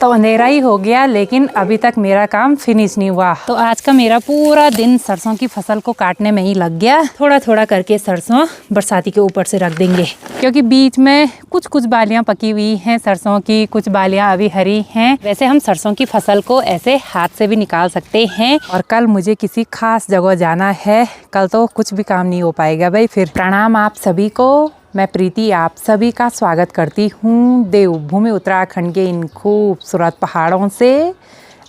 तो अंधेरा ही हो गया, लेकिन अभी तक मेरा काम फिनिश नहीं हुआ। तो आज का मेरा पूरा दिन सरसों की फसल को काटने में ही लग गया। थोड़ा थोड़ा करके सरसों बरसाती के ऊपर से रख देंगे, क्योंकि बीच में कुछ कुछ बालियां पकी हुई हैं सरसों की, कुछ बालियां अभी हरी हैं। वैसे हम सरसों की फसल को ऐसे हाथ से भी निकाल सकते हैं। और कल मुझे किसी खास जगह जाना है, कल तो कुछ भी काम नहीं हो पाएगा भाई। फिर प्रणाम आप सभी को, मैं प्रीति आप सभी का स्वागत करती हूँ देवभूमि उत्तराखंड के इन खूबसूरत पहाड़ों से।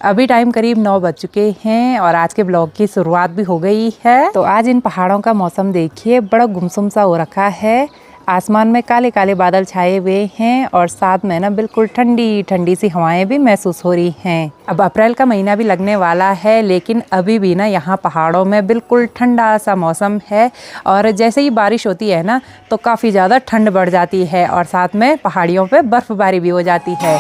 अभी टाइम करीब 9 बज चुके हैं और आज के ब्लॉग की शुरुआत भी हो गई है। तो आज इन पहाड़ों का मौसम देखिए, बड़ा गुमसुम सा हो रखा है। आसमान में काले काले बादल छाए हुए हैं और साथ में ना बिल्कुल ठंडी ठंडी सी हवाएं भी महसूस हो रही हैं। अब अप्रैल का महीना भी लगने वाला है, लेकिन अभी भी ना यहाँ पहाड़ों में बिल्कुल ठंडा सा मौसम है। और जैसे ही बारिश होती है ना, तो काफ़ी ज़्यादा ठंड बढ़ जाती है और साथ में पहाड़ियों पे बर्फबारी भी हो जाती है।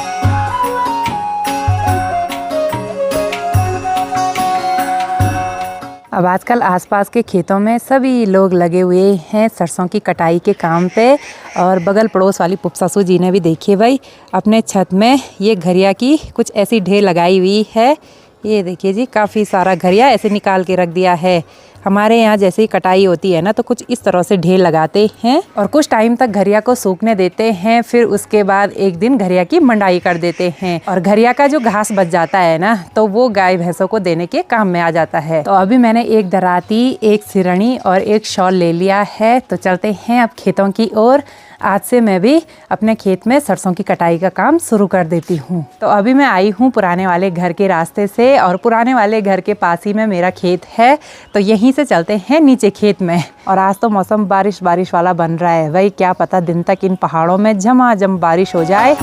अब आजकल आसपास के खेतों में सभी लोग लगे हुए हैं सरसों की कटाई के काम पे। और बगल पड़ोस वाली पुपसासू जी ने भी देखिए भाई अपने छत में ये घरिया की कुछ ऐसी ढेर लगाई हुई है। ये देखिए जी, काफ़ी सारा घरिया ऐसे निकाल के रख दिया है। हमारे यहाँ जैसे ही कटाई होती है ना, तो कुछ इस तरह से ढेर लगाते हैं और कुछ टाइम तक घरिया को सूखने देते हैं। फिर उसके बाद एक दिन घरिया की मंडाई कर देते हैं और घरिया का जो घास बच जाता है ना, तो वो गाय भैंसों को देने के काम में आ जाता है। तो अभी मैंने एक दराती, एक सिरणी और एक शॉल ले लिया है। तो चलते हैं अब खेतों की ओर। आज से मैं भी अपने खेत में सरसों की कटाई का काम शुरू कर देती हूँ। तो अभी मैं आई हूँ पुराने वाले घर के रास्ते से और पुराने वाले घर के पास ही में मेरा खेत है। तो यहीं से चलते हैं नीचे खेत में। और आज तो मौसम बारिश बारिश वाला बन रहा है भाई, क्या पता दिन तक इन पहाड़ों में झमाझम बारिश हो जाए।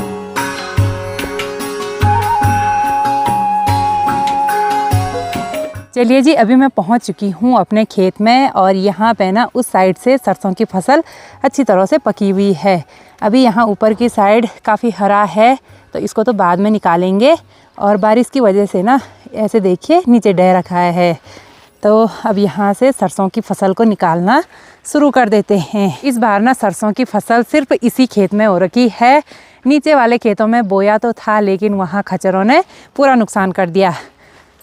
चलिए जी, अभी मैं पहुंच चुकी हूं अपने खेत में और यहाँ पे ना उस साइड से सरसों की फसल अच्छी तरह से पकी हुई है। अभी यहाँ ऊपर की साइड काफ़ी हरा है, तो इसको तो बाद में निकालेंगे। और बारिश की वजह से ना ऐसे देखिए नीचे डह रखा है। तो अब यहाँ से सरसों की फसल को निकालना शुरू कर देते हैं। इस बार ना सरसों की फसल सिर्फ इसी खेत में हो रखी है। नीचे वाले खेतों में बोया तो था, लेकिन वहाँ खच्चरों ने पूरा नुकसान कर दिया।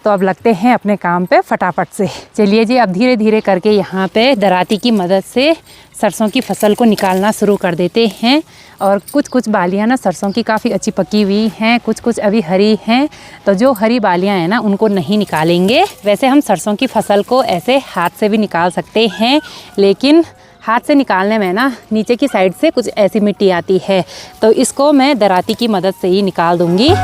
तो अब लगते हैं अपने काम पे फटाफट से। चलिए जी, अब धीरे धीरे करके यहाँ पे दराती की मदद से सरसों की फसल को निकालना शुरू कर देते हैं। और कुछ कुछ बालियाँ ना सरसों की काफ़ी अच्छी पकी हुई हैं, कुछ कुछ अभी हरी हैं। तो जो हरी बालियाँ हैं ना, उनको नहीं निकालेंगे। वैसे हम सरसों की फसल को ऐसे हाथ से भी निकाल सकते हैं, लेकिन हाथ से निकालने में ना नीचे की साइड से कुछ ऐसी मिट्टी आती है। तो इसको मैं दराती की मदद से ही निकाल दूँगी।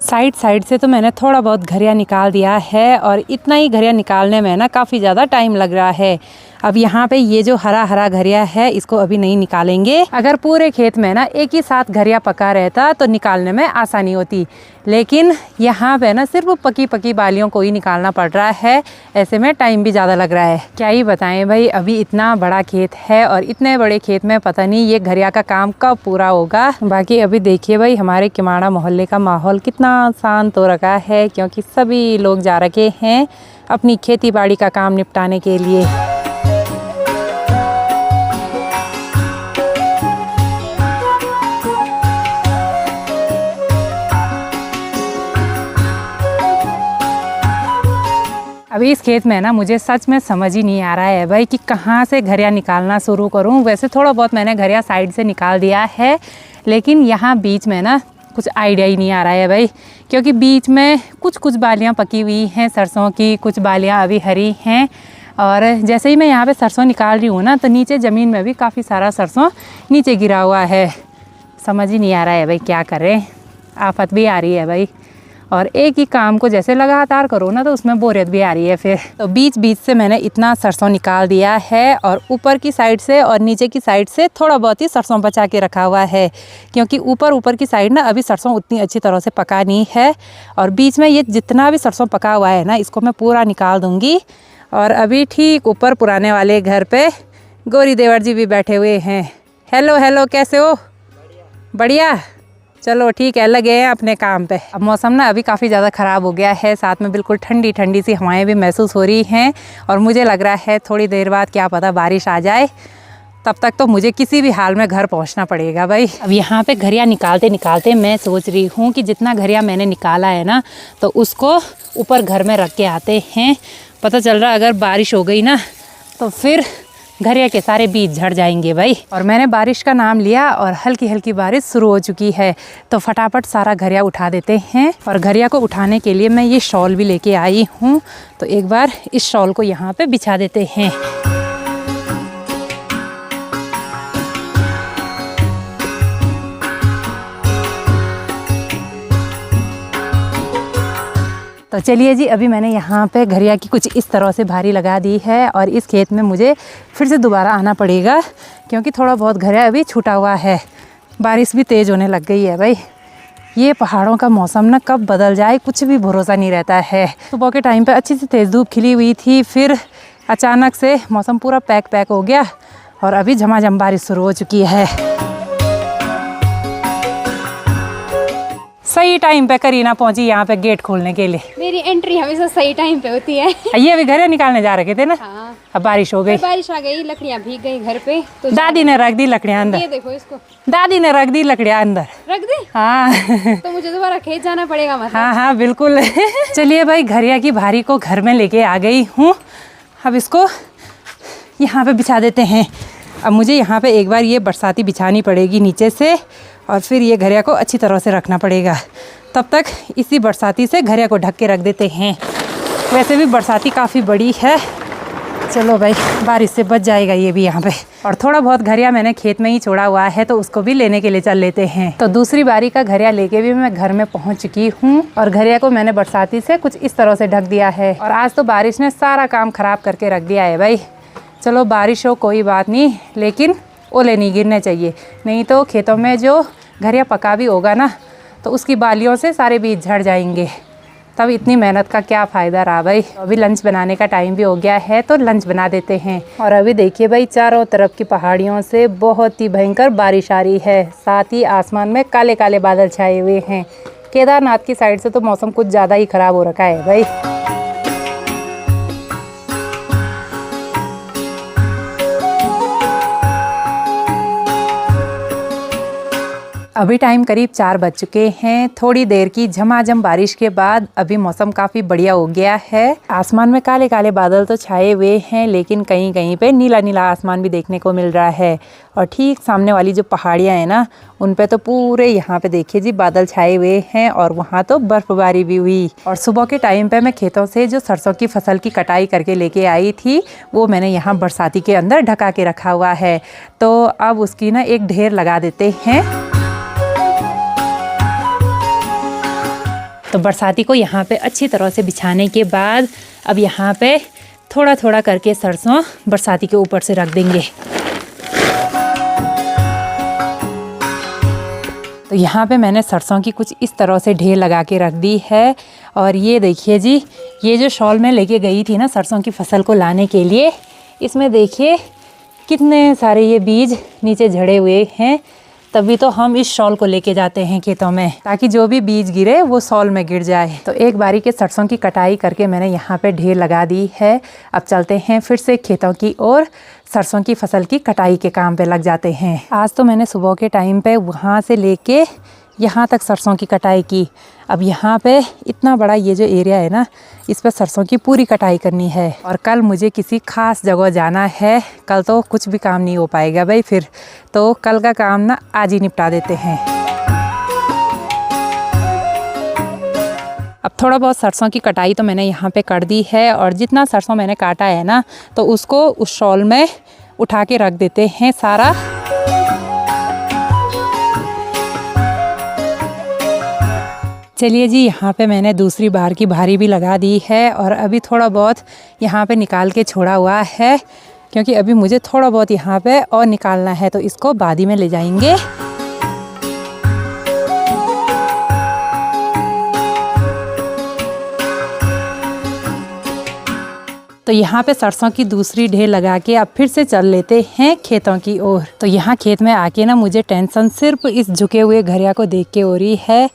साइड से तो मैंने थोड़ा बहुत घरिया निकाल दिया है और इतना ही घरिया निकालने में ना काफ़ी ज़्यादा टाइम लग रहा है। अब यहाँ पे ये जो हरा हरा घरिया है, इसको अभी नहीं निकालेंगे। अगर पूरे खेत में ना एक ही साथ घरिया पका रहता तो निकालने में आसानी होती, लेकिन यहाँ पे ना सिर्फ पकी पकी बालियों को ही निकालना पड़ रहा है। ऐसे में टाइम भी ज़्यादा लग रहा है। क्या ही बताएं भाई, अभी इतना बड़ा खेत है और इतने बड़े खेत में पता नहीं ये घरिया का काम कब पूरा होगा। बाकी अभी देखिए भाई, हमारे किमाड़ा मोहल्ले का माहौल कितना शांत हो रखा है, क्योंकि सभी लोग जा रखे हैं अपनी खेती बाड़ी का काम निपटाने के लिए। अभी इस खेत में ना मुझे सच में समझ ही नहीं आ रहा है भाई कि कहाँ से घरिया निकालना शुरू करूँ। वैसे थोड़ा बहुत मैंने घरिया साइड से निकाल दिया है, लेकिन यहाँ बीच में ना कुछ आइडिया ही नहीं आ रहा है भाई, क्योंकि बीच में कुछ कुछ बालियाँ पकी हुई हैं सरसों की, कुछ बालियाँ अभी हरी हैं। और जैसे ही मैं यहाँ पे सरसों निकाल रही हूँ ना, तो नीचे ज़मीन में भी काफ़ी सारा सरसों नीचे गिरा हुआ है। समझ ही नहीं आ रहा है भाई क्या करें, आफत भी आ रही है भाई। और एक ही काम को जैसे लगातार करो ना, तो उसमें बोरियत भी आ रही है फिर। तो बीच बीच से मैंने इतना सरसों निकाल दिया है और ऊपर की साइड से और नीचे की साइड से थोड़ा बहुत ही सरसों बचा के रखा हुआ है, क्योंकि ऊपर की साइड ना अभी सरसों उतनी अच्छी तरह से पका नहीं है। और बीच में ये जितना भी सरसों पका हुआ है ना, इसको मैं पूरा निकाल दूँगी। और अभी ठीक ऊपर पुराने वाले घर पे गौरी देवर जी भी बैठे हुए हैं। हेलो हेलो, कैसे हो? बढ़िया, चलो ठीक है, लगे हैं अपने काम पे। अब मौसम ना अभी काफ़ी ज़्यादा ख़राब हो गया है, साथ में बिल्कुल ठंडी ठंडी सी हवाएं भी महसूस हो रही हैं और मुझे लग रहा है थोड़ी देर बाद क्या पता बारिश आ जाए। तब तक तो मुझे किसी भी हाल में घर पहुंचना पड़ेगा भाई। अब यहाँ पे घरिया निकालते निकालते मैं सोच रही हूँ कि जितना घरिया मैंने निकाला है ना तो उसको ऊपर घर में रख के आते हैं। पता चल रहा अगर बारिश हो गई ना तो फिर घरिया के सारे बीज झड़ जाएंगे भाई। और मैंने बारिश का नाम लिया और हल्की हल्की बारिश शुरू हो चुकी है, तो फटाफट सारा घरिया उठा देते हैं। और घरिया को उठाने के लिए मैं ये शॉल भी लेके आई हूँ, तो एक बार इस शॉल को यहाँ पे बिछा देते हैं। तो चलिए जी, अभी मैंने यहाँ पे घरिया की कुछ इस तरह से भारी लगा दी है और इस खेत में मुझे फिर से दोबारा आना पड़ेगा क्योंकि थोड़ा बहुत घरिया अभी छूटा हुआ है। बारिश भी तेज़ होने लग गई है भाई। ये पहाड़ों का मौसम ना कब बदल जाए कुछ भी भरोसा नहीं रहता है। सुबह के टाइम पे अच्छी सी तेज़ धूप खिली हुई थी, फिर अचानक से मौसम पूरा पैक हो गया और अभी झमाझम बारिश शुरू हो चुकी है। सही टाइम पे करीना पहुंची यहाँ पे गेट खोलने के लिए। मेरी एंट्री हमेशा सही टाइम पे होती है। ये अभी घरे निकालने जा रहे थे ना। हाँ। अब बारिश हो गई, बारिश आ गई, लकड़ियाँ भीग गई घर पे, तो दादी ने रख दी लकड़ियाँ अंदर। ये देखो इसको, दादी ने रख दी लकड़ियाँ अंदर। रख दी। हाँ तो मुझे दोबारा खेत जाना पड़ेगा मतलब। हाँ बिल्कुल। चलिए भाई, घरिया की भारी को घर में लेके आ गई हूँ। अब इसको यहाँ पे बिछा देते हैं। अब मुझे यहाँ पे एक बार ये बरसाती बिछानी पड़ेगी नीचे से और फिर ये घरिया को अच्छी तरह से रखना पड़ेगा। तब तक इसी बरसाती से घरिया को ढक के रख देते हैं। वैसे भी बरसाती काफ़ी बड़ी है। चलो भाई, बारिश से बच जाएगा ये भी यहाँ पे। और थोड़ा बहुत घरिया मैंने खेत में ही छोड़ा हुआ है तो उसको भी लेने के लिए चल लेते हैं। तो दूसरी बारी का घरिया लेके भी मैं घर में पहुँच चुकी हूँ और घरिया को मैंने बरसाती से कुछ इस तरह से ढक दिया है। और आज तो बारिश ने सारा काम ख़राब करके रख दिया है भाई। चलो बारिश हो कोई बात नहीं, लेकिन ओले नहीं गिरने चाहिए, नहीं तो खेतों में जो घरिया पका भी होगा ना तो उसकी बालियों से सारे बीज झड़ जाएंगे। तब इतनी मेहनत का क्या फ़ायदा रहा भाई। अभी लंच बनाने का टाइम भी हो गया है तो लंच बना देते हैं। और अभी देखिए भाई, चारों तरफ की पहाड़ियों से बहुत ही भयंकर बारिश आ रही है, साथ ही आसमान में काले काले बादल छाए हुए हैं। केदारनाथ की साइड से तो मौसम कुछ ज़्यादा ही ख़राब हो रखा है भाई। अभी टाइम करीब 4 बज चुके हैं। थोड़ी देर की झमाझम बारिश के बाद अभी मौसम काफ़ी बढ़िया हो गया है। आसमान में काले काले बादल तो छाए हुए हैं, लेकिन कहीं कहीं पे नीला नीला आसमान भी देखने को मिल रहा है। और ठीक सामने वाली जो पहाड़ियाँ हैं ना, उन पे तो पूरे यहाँ पे देखिए जी बादल छाए हुए हैं और वहाँ तो बर्फबारी भी हुई। और सुबह के टाइम पे मैं खेतों से जो सरसों की फसल की कटाई करके लेके आई थी वो मैंने यहाँ बरसाती के अंदर ढका के रखा हुआ है। तो अब उसकी ना एक ढेर लगा देते हैं। तो बरसाती को यहाँ पे अच्छी तरह से बिछाने के बाद अब यहाँ पे थोड़ा थोड़ा करके सरसों बरसाती के ऊपर से रख देंगे। तो यहाँ पे मैंने सरसों की कुछ इस तरह से ढेर लगा के रख दी है। और ये देखिए जी, ये जो शॉल में लेके गई थी ना सरसों की फसल को लाने के लिए, इसमें देखिए कितने सारे ये बीज नीचे झड़े हुए हैं। तभी तो हम इस शॉल को लेके जाते हैं खेतों में, ताकि जो भी बीज गिरे वो शॉल में गिर जाए। तो एक बारी के सरसों की कटाई करके मैंने यहाँ पे ढेर लगा दी है। अब चलते हैं फिर से खेतों की ओर, सरसों की फसल की कटाई के काम पे लग जाते हैं। आज तो मैंने सुबह के टाइम पे वहाँ से लेके यहाँ तक सरसों की कटाई की। अब यहाँ पे इतना बड़ा ये जो एरिया है ना, इस पर सरसों की पूरी कटाई करनी है। और कल मुझे किसी ख़ास जगह जाना है। कल तो कुछ भी काम नहीं हो पाएगा भाई, फिर तो कल का काम ना आज ही निपटा देते हैं। अब थोड़ा बहुत सरसों की कटाई तो मैंने यहाँ पे कर दी है और जितना सरसों मैंने काटा है ना तो उसको उस शॉल में उठा के रख देते हैं सारा। चलिए जी, यहाँ पे मैंने दूसरी बार की भारी भी लगा दी है और अभी थोड़ा बहुत यहाँ पे निकाल के छोड़ा हुआ है, क्योंकि अभी मुझे थोड़ा बहुत यहाँ पे और निकालना है, तो इसको बादी में ले जाएंगे। तो यहाँ पे सरसों की दूसरी ढेर लगा के अब फिर से चल लेते हैं खेतों की ओर। तो यहाँ खेत में आके ना मुझे टेंशन सिर्फ इस झुके हुए घरिया को देख के हो रही है।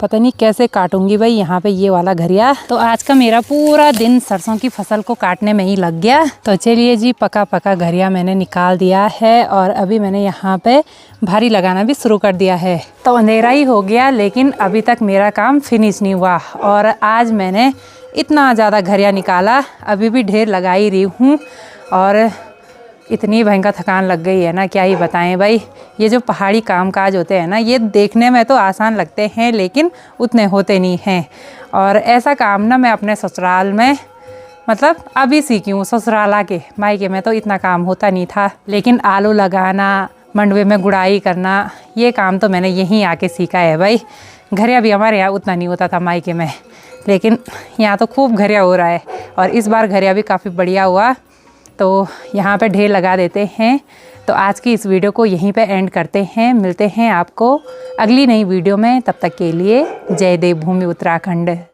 पता नहीं कैसे काटूंगी भाई यहाँ पे ये वाला घरिया। तो आज का मेरा पूरा दिन सरसों की फसल को काटने में ही लग गया। तो चलिए जी, पका पका घरिया मैंने निकाल दिया है और अभी मैंने यहाँ पे भारी लगाना भी शुरू कर दिया है। तो अंधेरा ही हो गया लेकिन अभी तक मेरा काम फिनिश नहीं हुआ। और आज मैंने इतना ज़्यादा घरिया निकाला, अभी भी ढेर लगा ही रही हूँ और इतनी भयंकर थकान लग गई है ना, क्या ही बताएं भाई। ये जो पहाड़ी कामकाज होते हैं ना, ये देखने में तो आसान लगते हैं लेकिन उतने होते नहीं हैं। और ऐसा काम ना मैं अपने ससुराल में मतलब अभी सीखी हूँ। ससुराल आके मायके में तो इतना काम होता नहीं था, लेकिन आलू लगाना, मंडवे में गुड़ाई करना, ये काम तो मैंने यहीं आके सीखा है भाई। घरिया भी हमारे यहाँ उतना नहीं होता था मायके में, लेकिन यहाँ तो खूब घरिया हो रहा है और इस बार घरिया भी काफ़ी बढ़िया हुआ। तो यहाँ पे ढेर लगा देते हैं। तो आज की इस वीडियो को यहीं पे एंड करते हैं। मिलते हैं आपको अगली नई वीडियो में, तब तक के लिए जय देवभूमि उत्तराखंड।